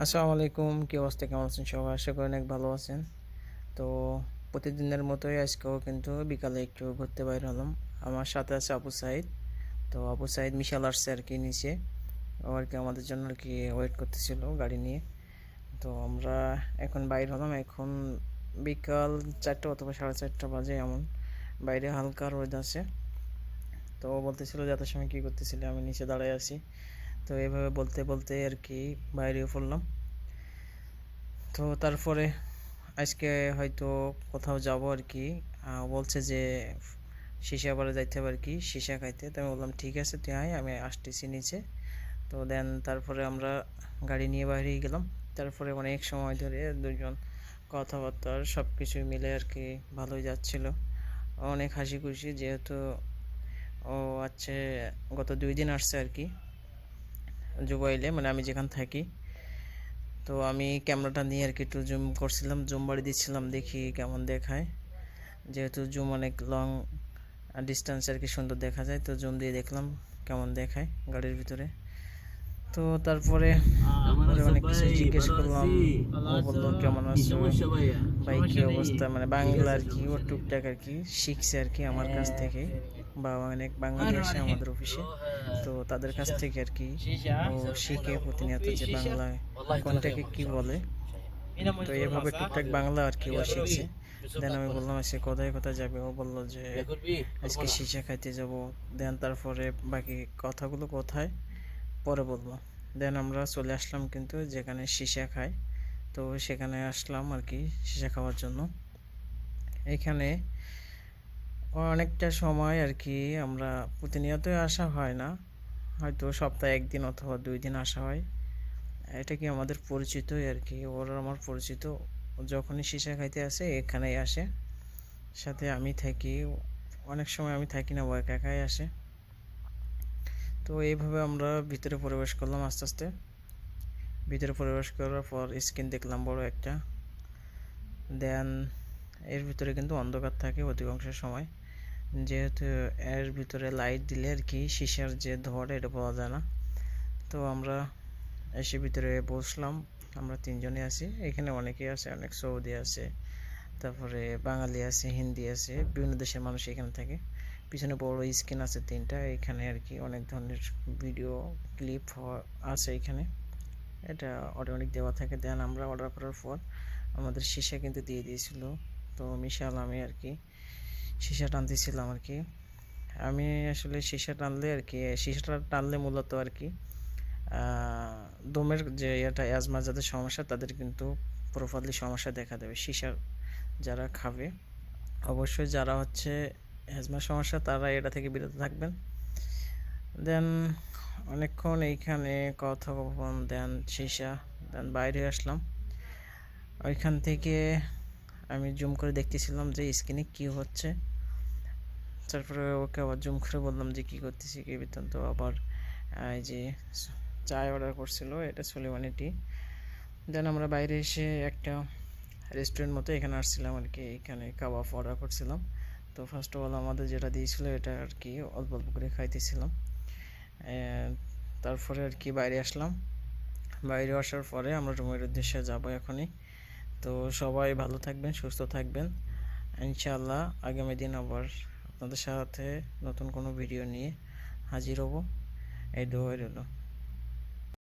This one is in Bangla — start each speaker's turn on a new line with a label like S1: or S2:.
S1: আসসালামু আলাইকুম, কি অবস্থা, কেমন আছেন সবাই? আশা করি অনেক ভালো আছেন। তো প্রতিদিনের মতোই আজকেও কিন্তু বিকালে একটু ঘুরতে বাইর হলাম। আমার সাথে আছে আবু সাইদ। তো আবু সাইদ মিশাল আসছে আর কি নিচে। ও আর কি আমাদের জন্য আর কি ওয়েট করতেছিল গাড়ি নিয়ে। তো আমরা এখন বাইর হলাম। এখন বিকাল 4টা অথবা 4:30 বাজে এমন। বাইরে হালকা রোদ আছে। তো ও বলতেছিল যে এত সময় কী করতেছিলে, আমি নিচে দাঁড়ায় আছি। তো এভাবে বলতে বলতে আর কি বাইরে পড়লাম। তো তারপরে আজকে হয়তো কোথাও যাব আর কি। বলছে যে সিসাবারে যাইতে হবে আর কি, সিসা খাইতে। তো আমি বললাম ঠিক আছে, তুই আয়, আমি আসতেছি নিচে। তো দেন তারপরে আমরা গাড়ি নিয়ে বাইরে গেলাম। তারপরে অনেক সময় ধরে দুজন কথাবার্তা সব কিছুই মিলে আর কি ভালোই যাচ্ছিল। অনেক হাসি খুশি, যেহেতু ও আছে গত 2 দিন আসছে আর কি জুবাইলে, মানে আমি যেখানে থাকি। তো আমি ক্যামেরাটা নিয়ে আর কি একটু জুম করছিলাম, জুম বাড়ি দিচ্ছিলাম, দেখি কেমন দেখায়। যেহেতু জুম অনেক লং ডিস্টেন্স আর কি সুন্দর দেখা যায়, তো জুম দিয়ে দেখলাম কেমন দেখায় গাড়ির ভিতরে। তো তারপরে ওরে অনেক কিছু জিজ্ঞেস করলাম। ও বললো কেমন আছো ভাই, কি অবস্থা, মানে বাংলা আর কি ও টুকটাক আর কি শিখছে আর কি আমার কাছ থেকে। বা অনেক বাঙালি আসে আমাদের অফিসে, তো তাদের কাছ থেকে আর কি ও শিখে প্রতিনিয়ত যে বাংলায় কোনটাকে কি বলে। তো এভাবে টুকটাক বাংলা আর কি ও শিখছে। দেন আমি বললাম আজকে কোথায় কোথায় যাবে, ও বললো যে আজকে সীসা খাইতে যাব। দেন তারপরে বাকি কথাগুলো কোথায় পরে বলবো। দেন আমরা চলে আসলাম কিন্তু যেখানে সীসা খায়, তো সেখানে আসলাম আর কি সীসা খাওয়ার জন্য। এখানে অনেকটা সময় আর কি আমরা প্রতিনিয়তই আসা হয় না, হয়তো সপ্তাহে 1 দিন অথবা 2 দিন আসা হয়। এটা কি আমাদের পরিচিতই আর কি, ওরা আমার পরিচিত। যখনই সীসা খাইতে আসে এখানেই আসে, সাথে আমি থাকি। অনেক সময় আমি থাকি না, ও একা একাই আসে। তো এইভাবে আমরা ভিতরে প্রবেশ করলাম আস্তে আস্তে। ভিতরে প্রবেশ করার পর স্ক্রিন দেখলাম বড় একটা। দেন এর ভিতরে কিন্তু অন্ধকার থাকে অধিকাংশ সময়, যেহেতু এর ভিতরে লাইট দিলে আর কি সীসার যে ধোঁয়াটা এটা পাওয়া যায় না। তো আমরা এসে ভিতরে বসলাম। আমরা 3জনই আছি, এখানে অনেকেই আছে, অনেক সৌদি আছে, তারপরে বাঙালি আছে, হিন্দি আছে, বিভিন্ন দেশের মানুষ এখানে থাকে। পিছনে বড় স্ক্রিন আছে 3টা, এখানে আর কি অনেক ধরনের ভিডিও ক্লিপ আছে এখানে। এটা অটোমেটিক দেওয়া থাকে। দেন আমরা অর্ডার করার পর আমাদের সীসা কিন্তু দিয়ে দিয়েছিল। তো মিশাল আমি আর কি সীসা টানতেছিলাম আর কি। আমি আসলে সীসা টানলে আর কি, সীসাটা টানলে মূলত আর কি দমের যে এটা অ্যাজমা যাদের সমস্যা তাদের কিন্তু প্রপারলি সমস্যা দেখা দেবে সীসা যারা খাবে। অবশ্যই যারা হচ্ছে অ্যাজমা সমস্যা তারা এটা থেকে বিরত থাকবেন। দেন অনেকক্ষণ এইখানে কথোপকথন, দেন সীসা, দেন বাইরে আসলাম। ওইখান থেকে আমি জুম করে দেখতেছিলাম যে স্ক্রিনে কি হচ্ছে। তারপরে ওকে আবার জুম করে বললাম যে কী করতেছি, কী বৃত্তান্ত। আবার এই যে চায় অর্ডার করছিল, এটা সুলেমানি টি। দেন আমরা বাইরে এসে একটা রেস্টুরেন্ট মতো এখানে আসছিলাম আর কি, এখানে কাবাব অর্ডার করছিলাম। তো ফার্স্ট অফ অল আমাদের যেটা দিয়েছিল এটা আর কি অল্প অল্প করে খাইতেছিলাম। তারপরে আর কি বাইরে আসলাম। বাইরে আসার পরে আমরা রুমের উদ্দেশ্যে যাব এখনই। তো সবাই ভালো থাকবেন, সুস্থ থাকবেন। ইনশাআল্লাহ আগামী দিন আবার আপনাদের সাথে নতুন কোনো ভিডিও নিয়ে হাজির হব। এই দোয়াই রইল।